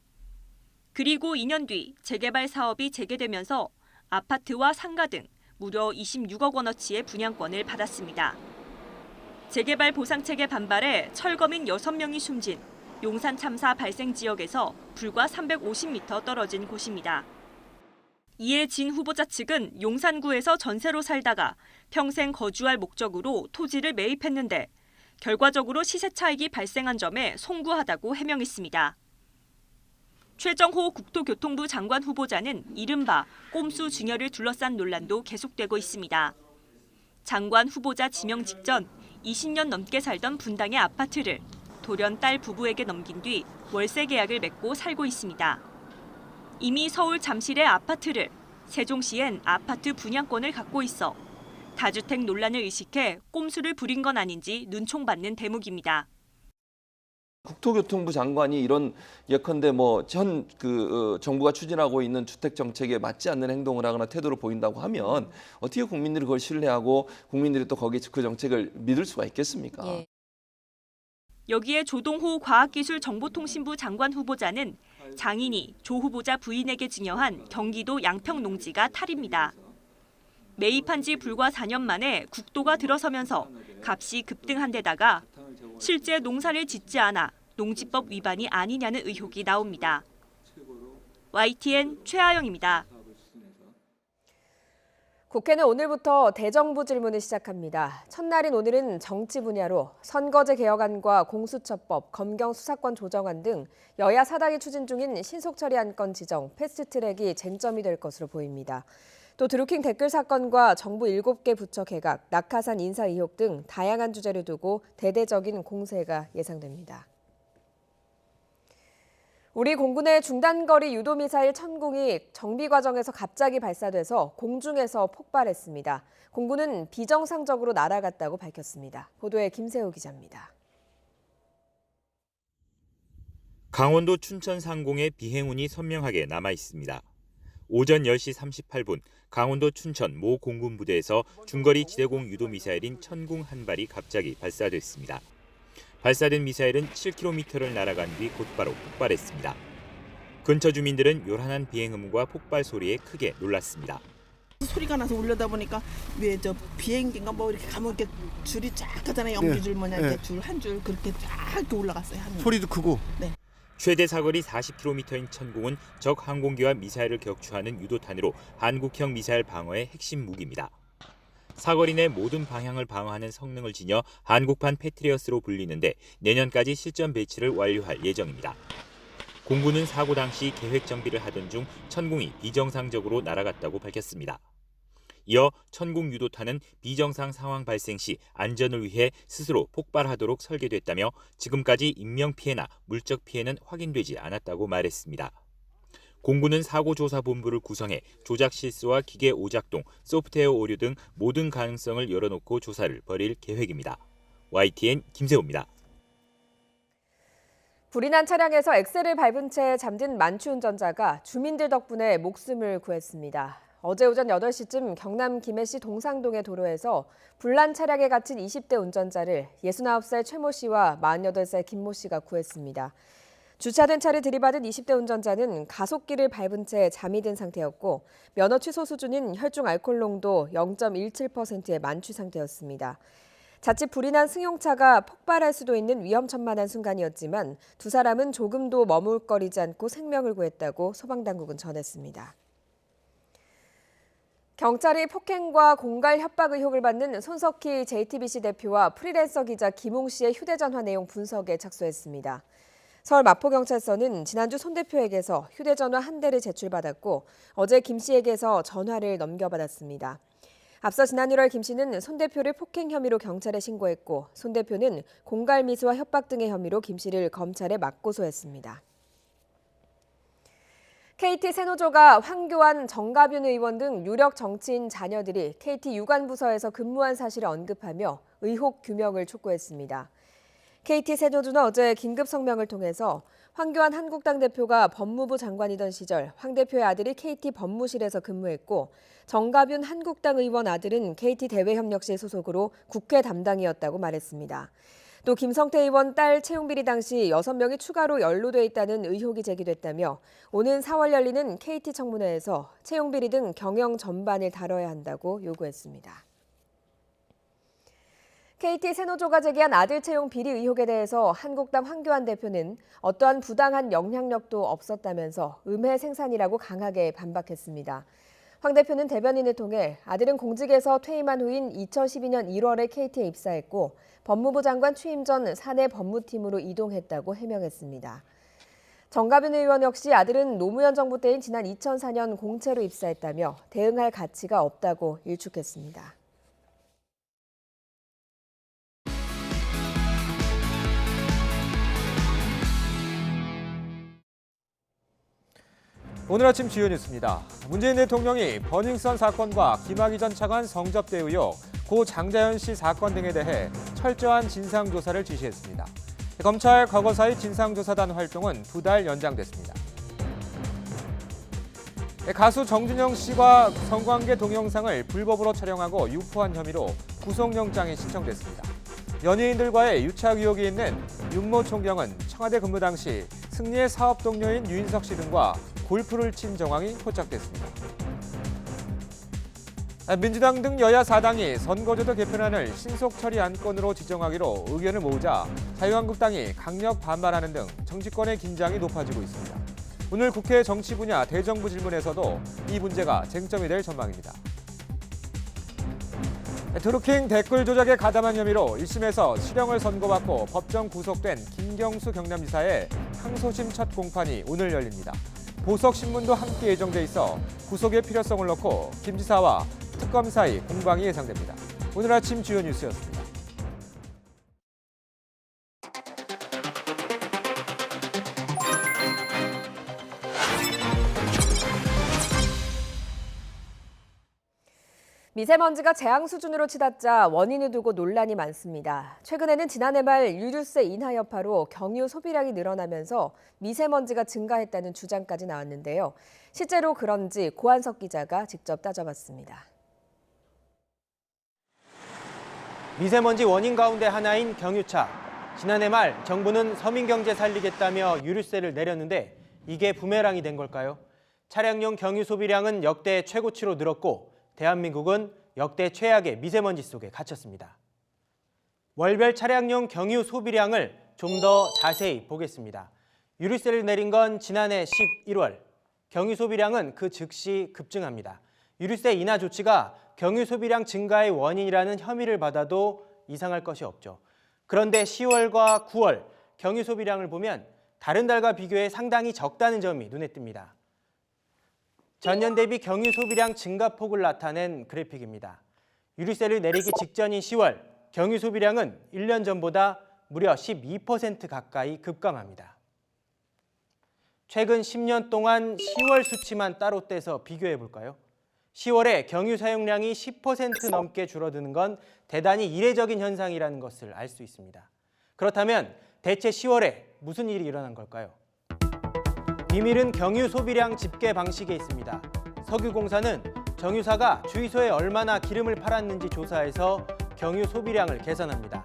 그리고 2년 뒤 재개발 사업이 재개되면서 아파트와 상가 등 무려 26억 원어치의 분양권을 받았습니다. 재개발 보상책에 반발해 철거민 6명이 숨진 용산 참사 발생 지역에서 불과 350m 떨어진 곳입니다. 이에 진 후보자 측은 용산구에서 전세로 살다가 평생 거주할 목적으로 토지를 매입했는데 결과적으로 시세 차익이 발생한 점에 송구하다고 해명했습니다. 최정호 국토교통부 장관 후보자는 이른바 꼼수 증여를 둘러싼 논란도 계속되고 있습니다. 장관 후보자 지명 직전 20년 넘게 살던 분당의 아파트를 돌연 딸 부부에게 넘긴 뒤 월세 계약을 맺고 살고 있습니다. 이미 서울 잠실의 아파트를, 세종시엔 아파트 분양권을 갖고 있어 다주택 논란을 의식해 꼼수를 부린 건 아닌지 눈총받는 대목입니다. 국토교통부 장관이 이런 예컨대 현 정부가 추진하고 있는 주택 정책에 맞지 않는 행동을 하거나 태도를 보인다고 하면 어떻게 국민들이 그걸 신뢰하고 국민들이 또 거기에 그 정책을 믿을 수가 있겠습니까? 예. 여기에 조동호 과학기술정보통신부 장관 후보자는 장인이 조 후보자 부인에게 증여한 경기도 양평 농지가 탈입니다. 매입한 지 불과 4년 만에 국도가 들어서면서 값이 급등한 데다가 실제 농사를 짓지 않아 농지법 위반이 아니냐는 의혹이 나옵니다. YTN 최아영입니다. 국회는 오늘부터 대정부 질문을 시작합니다. 첫날인 오늘은 정치 분야로 선거제 개혁안과 공수처법, 검경 수사권 조정안 등 여야 사당이 추진 중인 신속처리 안건 지정, 패스트트랙이 쟁점이 될 것으로 보입니다. 또 드루킹 댓글 사건과 정부 7개 부처 개각, 낙하산 인사 의혹 등 다양한 주제를 두고 대대적인 공세가 예상됩니다. 우리 공군의 중단거리 유도미사일 천궁이 정비 과정에서 갑자기 발사돼서 공중에서 폭발했습니다. 공군은 비정상적으로 날아갔다고 밝혔습니다. 보도에 김세호 기자입니다. 강원도 춘천 상공에 비행운이 선명하게 남아 있습니다. 오전 10시 38분 강원도 춘천 모 공군부대에서 중거리 지대공 유도미사일인 천궁 한 발이 갑자기 발사됐습니다. 발사된 미사일은 7km를 날아간 뒤 곧바로 폭발했습니다. 근처 주민들은 요란한 비행음과 폭발 소리에 크게 놀랐습니다. 소리가 나서 올려다보니까 왜 저 비행기인가 이렇게 가면 이렇게 줄이 쫙 가잖아요. 연기줄 이렇게 줄 한 줄 그렇게 쫙 이렇게 올라갔어요. 하늘에. 소리도 크고. 네. 최대 사거리 40km인 천궁은 적 항공기와 미사일을 격추하는 유도탄으로 한국형 미사일 방어의 핵심 무기입니다. 사거리 내 모든 방향을 방어하는 성능을 지녀 한국판 패트리어스로 불리는데 내년까지 실전 배치를 완료할 예정입니다. 공군은 사고 당시 계획 정비를 하던 중 천궁이 비정상적으로 날아갔다고 밝혔습니다. 이어 천궁 유도탄은 비정상 상황 발생 시 안전을 위해 스스로 폭발하도록 설계됐다며 지금까지 인명피해나 물적 피해는 확인되지 않았다고 말했습니다. 공군은 사고조사본부를 구성해 조작 실수와 기계 오작동, 소프트웨어 오류 등 모든 가능성을 열어놓고 조사를 벌일 계획입니다. YTN 김세호입니다. 불이 난 차량에서 엑셀을 밟은 채 잠든 만취 운전자가 주민들 덕분에 목숨을 구했습니다. 어제 오전 8시쯤 경남 김해시 동상동의 도로에서 불난 차량에 갇힌 20대 운전자를 69살 최모 씨와 48살 김모 씨가 구했습니다. 주차된 차를 들이받은 20대 운전자는 가속기를 밟은 채 잠이 든 상태였고 면허 취소 수준인 혈중 알코올 농도 0.17%의 만취 상태였습니다. 자칫 불이 난 승용차가 폭발할 수도 있는 위험천만한 순간이었지만 두 사람은 조금도 머뭇거리지 않고 생명을 구했다고 소방당국은 전했습니다. 경찰이 폭행과 공갈 협박 의혹을 받는 손석희 JTBC 대표와 프리랜서 기자 김웅 씨의 휴대전화 내용 분석에 착수했습니다. 서울 마포경찰서는 지난주 손 대표에게서 휴대전화 한 대를 제출받았고 어제 김 씨에게서 전화를 넘겨받았습니다. 앞서 지난 1월 김 씨는 손 대표를 폭행 혐의로 경찰에 신고했고 손 대표는 공갈 미수와 협박 등의 혐의로 김 씨를 검찰에 맞고소했습니다. KT 세노조가 황교안, 정가윤 의원 등 유력 정치인 자녀들이 KT 유관부서에서 근무한 사실을 언급하며 의혹 규명을 촉구했습니다. KT 세노조는 어제 긴급 성명을 통해서 황교안 한국당 대표가 법무부 장관이던 시절 황 대표의 아들이 KT 법무실에서 근무했고 정가윤 한국당 의원 아들은 KT 대외협력실 소속으로 국회 담당이었다고 말했습니다. 또 김성태 의원 딸 채용비리 당시 6명이 추가로 연루돼 있다는 의혹이 제기됐다며 오는 4월 열리는 KT 청문회에서 채용비리 등 경영 전반을 다뤄야 한다고 요구했습니다. KT 세노조가 제기한 아들 채용 비리 의혹에 대해서 한국당 황교안 대표는 어떠한 부당한 영향력도 없었다면서 음해 생산이라고 강하게 반박했습니다. 황 대표는 대변인을 통해 아들은 공직에서 퇴임한 후인 2012년 1월에 KT에 입사했고 법무부 장관 취임 전 사내 법무팀으로 이동했다고 해명했습니다. 정가빈 의원 역시 아들은 노무현 정부 때인 지난 2004년 공채로 입사했다며 대응할 가치가 없다고 일축했습니다. 오늘 아침 주요 뉴스입니다. 문재인 대통령이 버닝썬 사건과 김학의 전 차관 성접대 의혹, 고 장자연 씨 사건 등에 대해 철저한 진상조사를 지시했습니다. 검찰 과거사의 진상조사단 활동은 2달 연장됐습니다. 가수 정준영 씨와 성관계 동영상을 불법으로 촬영하고 유포한 혐의로 구속영장이 신청됐습니다. 연예인들과의 유착 의혹이 있는 윤모 총경은 청와대 근무 당시 승리의 사업 동료인 유인석 씨 등과 골프를 친 정황이 포착됐습니다. 민주당 등 여야 4당이 선거제도 개편안을 신속 처리 안건으로 지정하기로 의견을 모으자 자유한국당이 강력 반발하는 등 정치권의 긴장이 높아지고 있습니다. 오늘 국회 정치 분야 대정부 질문에서도 이 문제가 쟁점이 될 전망입니다. 드루킹 댓글 조작에 가담한 혐의로 1심에서 실형을 선고받고 법정 구속된 김경수 경남지사의 항소심 첫 공판이 오늘 열립니다. 보석 신문도 함께 예정돼 있어 구속의 필요성을 놓고 김 지사와 특검 사이 공방이 예상됩니다. 오늘 아침 주요 뉴스였습니다. 미세먼지가 재앙 수준으로 치닫자 원인을 두고 논란이 많습니다. 최근에는 지난해 말 유류세 인하 여파로 경유 소비량이 늘어나면서 미세먼지가 증가했다는 주장까지 나왔는데요. 실제로 그런지 고한석 기자가 직접 따져봤습니다. 미세먼지 원인 가운데 하나인 경유차. 지난해 말 정부는 서민 경제 살리겠다며 유류세를 내렸는데 이게 부메랑이 된 걸까요? 차량용 경유 소비량은 역대 최고치로 늘었고 대한민국은 역대 최악의 미세먼지 속에 갇혔습니다. 월별 차량용 경유 소비량을 좀 더 자세히 보겠습니다. 유류세를 내린 건 지난해 11월. 경유 소비량은 그 즉시 급증합니다. 유류세 인하 조치가 경유 소비량 증가의 원인이라는 혐의를 받아도 이상할 것이 없죠. 그런데 10월과 9월 경유 소비량을 보면 다른 달과 비교해 상당히 적다는 점이 눈에 띕니다. 전년 대비 경유 소비량 증가폭을 나타낸 그래픽입니다. 유류세를 내리기 직전인 10월, 경유 소비량은 1년 전보다 무려 12% 가까이 급감합니다. 최근 10년 동안 10월 수치만 따로 떼서 비교해 볼까요? 10월에 경유 사용량이 10% 넘게 줄어드는 건 대단히 이례적인 현상이라는 것을 알 수 있습니다. 그렇다면 대체 10월에 무슨 일이 일어난 걸까요? 비밀은 경유 소비량 집계 방식에 있습니다. 석유공사는 정유사가 주유소에 얼마나 기름을 팔았는지 조사해서 경유 소비량을 계산합니다.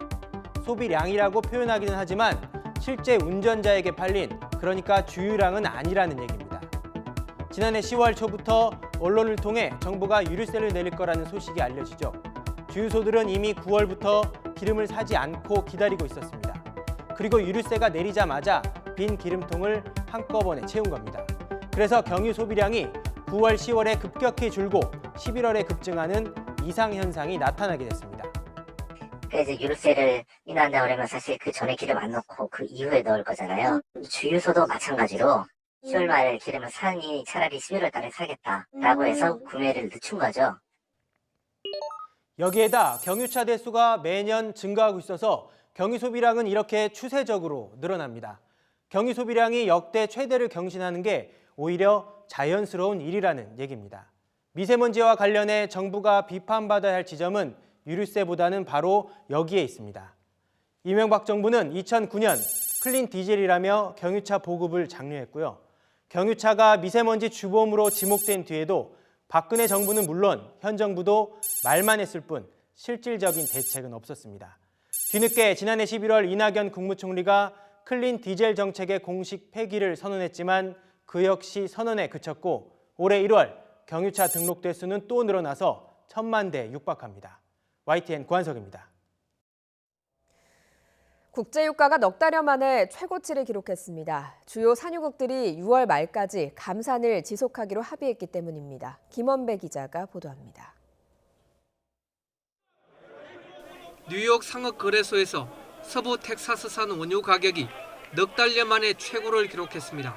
소비량이라고 표현하기는 하지만 실제 운전자에게 팔린, 그러니까 주유량은 아니라는 얘기입니다. 지난해 10월 초부터 언론을 통해 정부가 유류세를 내릴 거라는 소식이 알려지죠. 주유소들은 이미 9월부터 기름을 사지 않고 기다리고 있었습니다. 그리고 유류세가 내리자마자 빈 기름통을 한꺼번에 채운 겁니다. 그래서 경유 소비량이 9월, 10월에 급격히 줄고 11월에 급증하는 이상현상이 나타나게 됐습니다. 그래서 유류세를 인하한다고 그러면 사실 그 전에 기름 안 넣고 그 이후에 넣을 거잖아요. 주유소도 마찬가지로 10월 말 기름을 사니 차라리 11월 달에 사겠다라고 해서 구매를 늦춘 거죠. 여기에다 경유차 대수가 매년 증가하고 있어서 경유 소비량은 이렇게 추세적으로 늘어납니다. 경유 소비량이 역대 최대를 경신하는 게 오히려 자연스러운 일이라는 얘기입니다. 미세먼지와 관련해 정부가 비판받아야 할 지점은 유류세보다는 바로 여기에 있습니다. 이명박 정부는 2009년 클린 디젤이라며 경유차 보급을 장려했고요. 경유차가 미세먼지 주범으로 지목된 뒤에도 박근혜 정부는 물론 현 정부도 말만 했을 뿐 실질적인 대책은 없었습니다. 뒤늦게 지난해 11월 이낙연 국무총리가 클린 디젤 정책의 공식 폐기를 선언했지만 그 역시 선언에 그쳤고 올해 1월 경유차 등록 대수는 또 늘어나서 1,000만 대 육박합니다. YTN 구한석입니다. 국제유가가 넉 달여 만에 최고치를 기록했습니다. 주요 산유국들이 6월 말까지 감산을 지속하기로 합의했기 때문입니다. 김원배 기자가 보도합니다. 뉴욕 상업거래소에서 서부 텍사스산 원유 가격이 넉 달여 만에 최고를 기록했습니다.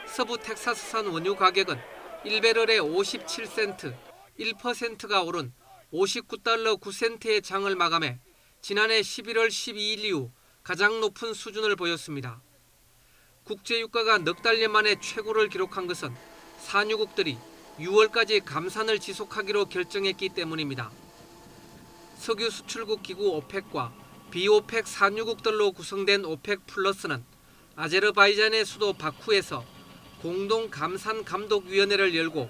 서부 텍사스산 원유 가격은 1배럴에 57센트, 1%가 오른 59달러 9센트의 장을 마감해 지난해 11월 12일 이후 가장 높은 수준을 보였습니다. 국제유가가 넉 달여 만에 최고를 기록한 것은 산유국들이 6월까지 감산을 지속하기로 결정했기 때문입니다. 석유 수출국 기구 오펙과 비오펙 산유국들로 구성된 오펙 플러스는 아제르바이잔의 수도 바쿠에서 공동 감산 감독위원회를 열고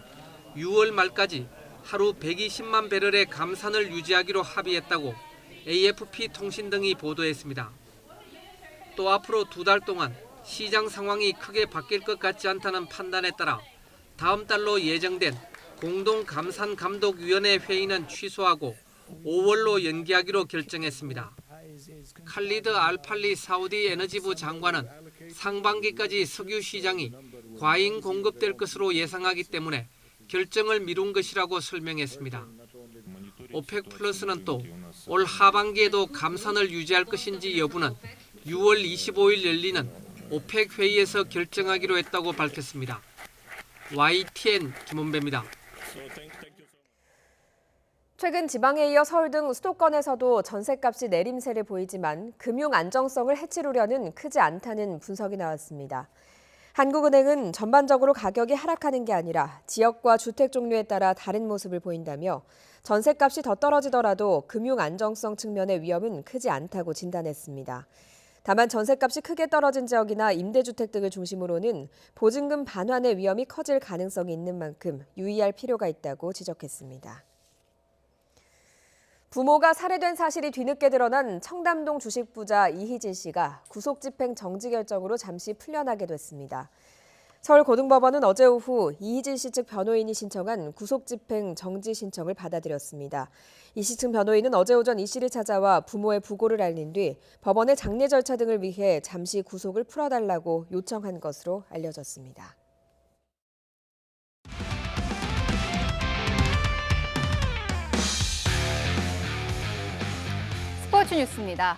6월 말까지 하루 120만 배럴의 감산을 유지하기로 합의했다고 AFP 통신 등이 보도했습니다. 또 앞으로 2달 동안 시장 상황이 크게 바뀔 것 같지 않다는 판단에 따라 다음 달로 예정된 공동 감산 감독위원회 회의는 취소하고 5월로 연기하기로 결정했습니다. 칼리드 알팔리 사우디 에너지부 장관은 상반기까지 석유 시장이 과잉 공급될 것으로 예상하기 때문에 결정을 미룬 것이라고 설명했습니다. 오펙 플러스는 또 올 하반기에도 감산을 유지할 것인지 여부는 6월 25일 열리는 오펙 회의에서 결정하기로 했다고 밝혔습니다. YTN 김원배입니다. 최근 지방에 이어 서울 등 수도권에서도 전셋값이 내림세를 보이지만 금융 안정성을 해치려는 크지 않다는 분석이 나왔습니다. 한국은행은 전반적으로 가격이 하락하는 게 아니라 지역과 주택 종류에 따라 다른 모습을 보인다며 전셋값이 더 떨어지더라도 금융 안정성 측면의 위험은 크지 않다고 진단했습니다. 다만 전셋값이 크게 떨어진 지역이나 임대주택 등을 중심으로는 보증금 반환의 위험이 커질 가능성이 있는 만큼 유의할 필요가 있다고 지적했습니다. 부모가 살해된 사실이 뒤늦게 드러난 청담동 주식부자 이희진 씨가 구속집행 정지 결정으로 잠시 풀려나게 됐습니다. 서울고등법원은 어제 오후 이희진 씨 측 변호인이 신청한 구속집행 정지 신청을 받아들였습니다. 이 씨 측 변호인은 어제 오전 이 씨를 찾아와 부모의 부고를 알린 뒤 법원의 장례 절차 등을 위해 잠시 구속을 풀어달라고 요청한 것으로 알려졌습니다. 스포츠 뉴스입니다.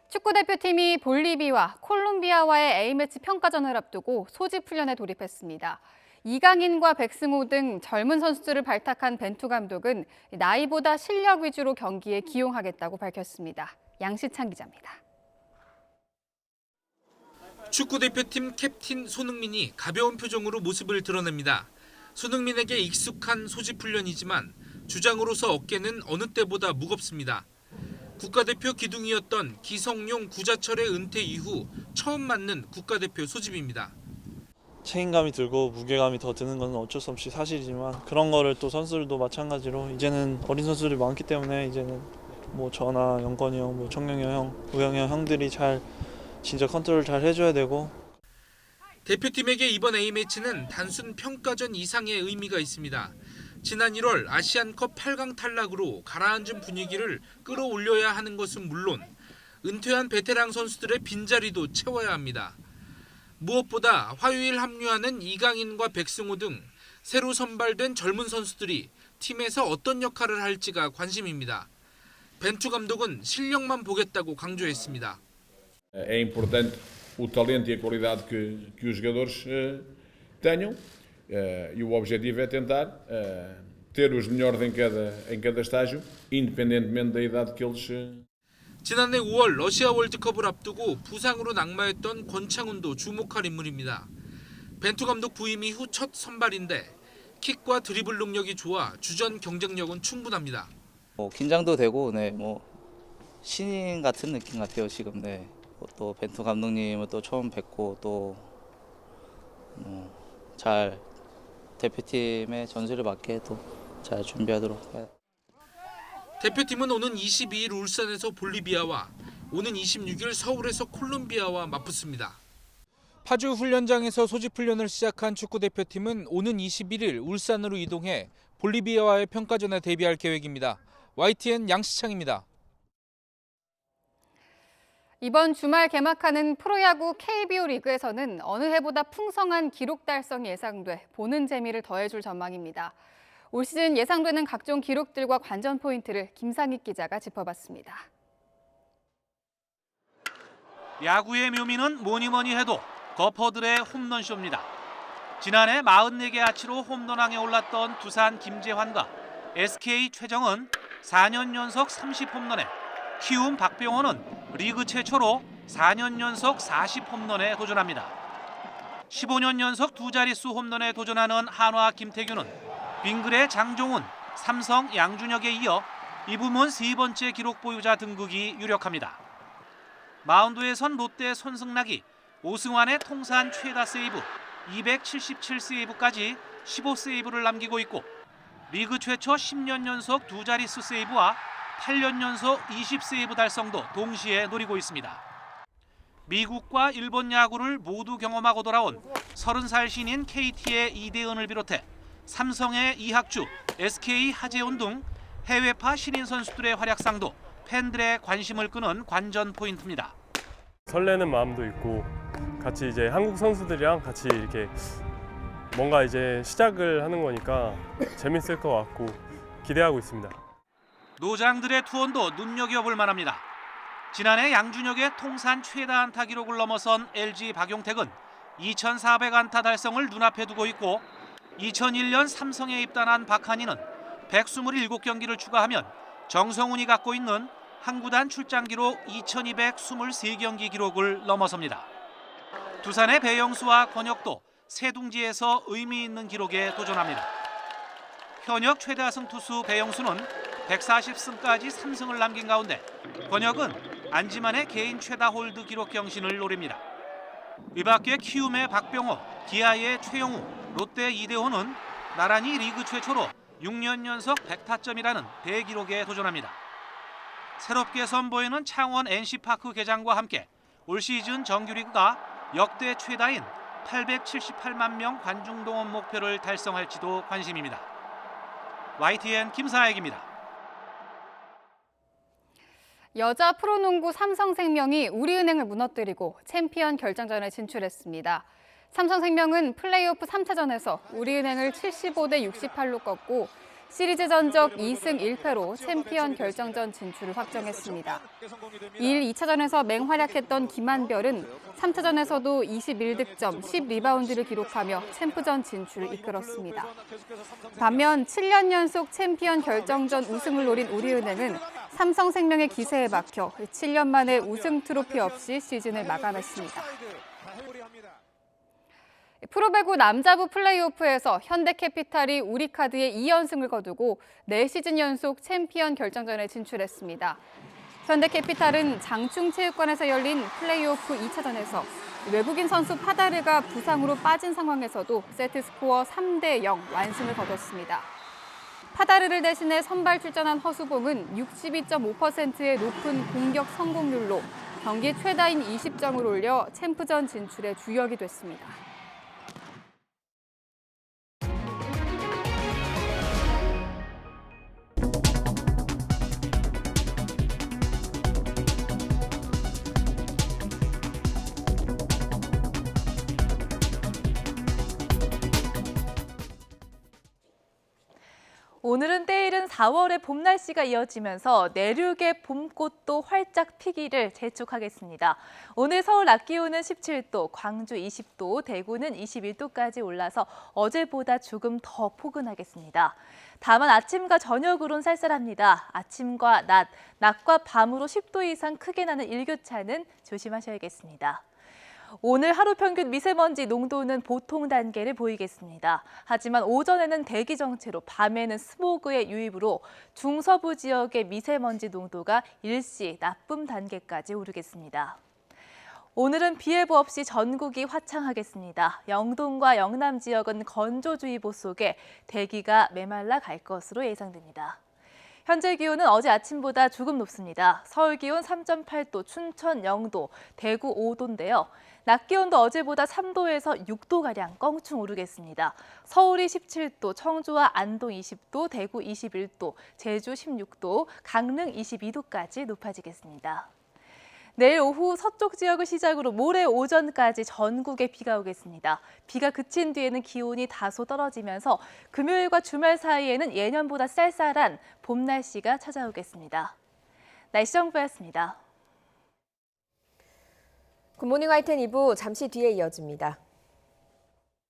축구대표팀이 볼리비아와 콜롬비아와의 A매치 평가전을 앞두고 소집 훈련에 돌입했습니다. 이강인과 백승호 등 젊은 선수들을 발탁한 벤투 감독은 나이보다 실력 위주로 경기에 기용하겠다고 밝혔습니다. 양시찬 기자입니다. 축구대표팀 캡틴 손흥민이 가벼운 표정으로 모습을 드러냅니다. 손흥민에게 익숙한 소집 훈련이지만 주장으로서 어깨는 어느 때보다 무겁습니다. 국가대표 기둥이었던 기성용 구자철의 은퇴 이후 처음 맞는 국가대표 소집입니다. 책임감이 들고 무게감이 더 드는 건 어쩔 수 없이 사실이지만 그런 거를 또 선수들도 마찬가지로 이제는 어린 선수들이 많기 때문에 이제는 뭐 저나 영건이 형, 뭐 청룡이 형, 우영이 형 형들이 잘 진짜 컨트롤 잘 해줘야 되고. 대표팀에게 이번 A매치는 단순 평가전 이상의 의미가 있습니다. 지난 1월 아시안컵 8강 탈락으로 가라앉은 분위기를 끌어올려야 하는 것은 물론 은퇴한 베테랑 선수들의 빈자리도 채워야 합니다. 무엇보다 화요일 합류하는 이강인과 백승호 등 새로 선발된 젊은 선수들이 팀에서 어떤 역할을 할지가 관심입니다. 벤투 감독은 실력만 보겠다고 강조했습니다. É importante o talento e a qualidade que os jogadores tenham. E o objetivo é tentar ter os melhores em cada estágio, independentemente da idade que eles. 지난해 5월 러시아 월드컵을 앞두고 부상으로 낙마했던 권창훈도 주목할 인물입니다. 벤투 감독 부임 이후 첫 선발인데 킥과 드리블 능력이 좋아 주전 경쟁력은 충분합니다. 긴장도 되고, 신인 같은 느낌 같아요 지금. 또 벤투 감독님을 또 처음 뵙고 또 잘 대표팀의 전술을 맞게 또 잘 준비하도록 해요. 대표팀은 오는 22일 울산에서 볼리비아와 오는 26일 서울에서 콜롬비아와 맞붙습니다. 파주 훈련장에서 소집 훈련을 시작한 축구대표팀은 오는 21일 울산으로 이동해 볼리비아와의 평가전에 대비할 계획입니다. YTN 양시창입니다. 이번 주말 개막하는 프로야구 KBO 리그에서는 어느 해보다 풍성한 기록 달성이 예상돼 보는 재미를 더해줄 전망입니다. 올 시즌 예상되는 각종 기록들과 관전 포인트를 김상익 기자가 짚어봤습니다. 야구의 묘미는 뭐니뭐니 해도 거퍼들의 홈런쇼입니다. 지난해 44개 아치로 홈런왕에 올랐던 두산 김재환과 SK 최정은 4년 연속 30홈런에 키움 박병호는 리그 최초로 4년 연속 40홈런에 도전합니다. 15년 연속 두 자릿수 홈런에 도전하는 한화 김태균은 빙글의 장종훈, 삼성 양준혁에 이어 이 부문 세 번째 기록 보유자 등극이 유력합니다. 마운드에 선 롯데 손승락이 오승환의 통산 최다 세이브 277세이브까지 15세이브를 남기고 있고 리그 최초 10년 연속 두 자릿수 세이브와 8년 연속 20세이브 달성도 동시에 노리고 있습니다. 미국과 일본 야구를 모두 경험하고 돌아온 30살 신인 KT의 이대은을 비롯해 삼성의 이학주, SK 하재훈 등 해외파 신인 선수들의 활약상도 팬들의 관심을 끄는 관전 포인트입니다. 설레는 마음도 있고 같이 이제 한국 선수들이랑 같이 이렇게 뭔가 이제 시작을 하는 거니까 재밌을 것 같고 기대하고 있습니다. 노장들의 투혼도 눈여겨볼 만합니다. 지난해 양준혁의 통산 최다 안타 기록을 넘어선 LG 박용택은 2,400안타 달성을 눈앞에 두고 있고 2001년 삼성에 입단한 박한희는 127경기를 추가하면 정성훈이 갖고 있는 한 구단 출장 기록 2,223경기 기록을 넘어섭니다. 두산의 배영수와 권혁도 세 둥지에서 의미 있는 기록에 도전합니다. 현역 최다승 투수 배영수는 140승까지 3승을 남긴 가운데 권혁은 안지만의 개인 최다 홀드 기록 경신을 노립니다. 이 밖에 키움의 박병호, 기아의 최영우, 롯데 이대호는 나란히 리그 최초로 6년 연속 100타점이라는 대기록에 도전합니다. 새롭게 선보이는 창원 NC파크 개장과 함께 올 시즌 정규리그가 역대 최다인 878만 명 관중 동원 목표를 달성할지도 관심입니다. YTN 김사익입니다. 여자 프로농구 삼성생명이 우리은행을 무너뜨리고 챔피언 결정전에 진출했습니다. 삼성생명은 플레이오프 3차전에서 우리은행을 75대 68로 꺾고 시리즈 전적 2승 1패로 챔피언 결정전 진출을 확정했습니다. 2일 2차전에서 맹활약했던 김한별은 3차전에서도 21득점, 10리바운드를 기록하며 챔프전 진출을 이끌었습니다. 반면 7년 연속 챔피언 결정전 우승을 노린 우리은행은 삼성생명의 기세에 막혀 7년 만에 우승 트로피 없이 시즌을 마감했습니다. 프로배구 남자부 플레이오프에서 현대캐피탈이 우리카드에 2연승을 거두고 4시즌 연속 챔피언 결정전에 진출했습니다. 현대캐피탈은 장충체육관에서 열린 플레이오프 2차전에서 외국인 선수 파다르가 부상으로 빠진 상황에서도 세트스코어 3대0 완승을 거뒀습니다. 파다르를 대신해 선발 출전한 허수봉은 62.5%의 높은 공격 성공률로 경기 최다인 20점을 올려 챔프전 진출에 주역이 됐습니다. 오늘은 때이른 4월의 봄 날씨가 이어지면서 내륙의 봄꽃도 활짝 피기를 재촉하겠습니다. 오늘 서울 낮 기온은 17도, 광주 20도, 대구는 21도까지 올라서 어제보다 조금 더 포근하겠습니다. 다만 아침과 저녁으로는 쌀쌀합니다. 아침과 낮과 밤으로 10도 이상 크게 나는 일교차는 조심하셔야겠습니다. 오늘 하루 평균 미세먼지 농도는 보통 단계를 보이겠습니다. 하지만 오전에는 대기 정체로 밤에는 스모그의 유입으로 중서부 지역의 미세먼지 농도가 일시 나쁨 단계까지 오르겠습니다. 오늘은 비 예보 없이 전국이 화창하겠습니다. 영동과 영남 지역은 건조주의보 속에 대기가 메말라 갈 것으로 예상됩니다. 현재 기온은 어제 아침보다 조금 높습니다. 서울 기온 3.8도, 춘천 0도, 대구 5도인데요. 낮 기온도 어제보다 3도에서 6도가량 껑충 오르겠습니다. 서울이 17도, 청주와 안동 20도, 대구 21도, 제주 16도, 강릉 22도까지 높아지겠습니다. 내일 오후 서쪽 지역을 시작으로 모레 오전까지 전국에 비가 오겠습니다. 비가 그친 뒤에는 기온이 다소 떨어지면서 금요일과 주말 사이에는 예년보다 쌀쌀한 봄 날씨가 찾아오겠습니다. 날씨 정보였습니다. 굿모닝 YTN 2부 잠시 뒤에 이어집니다.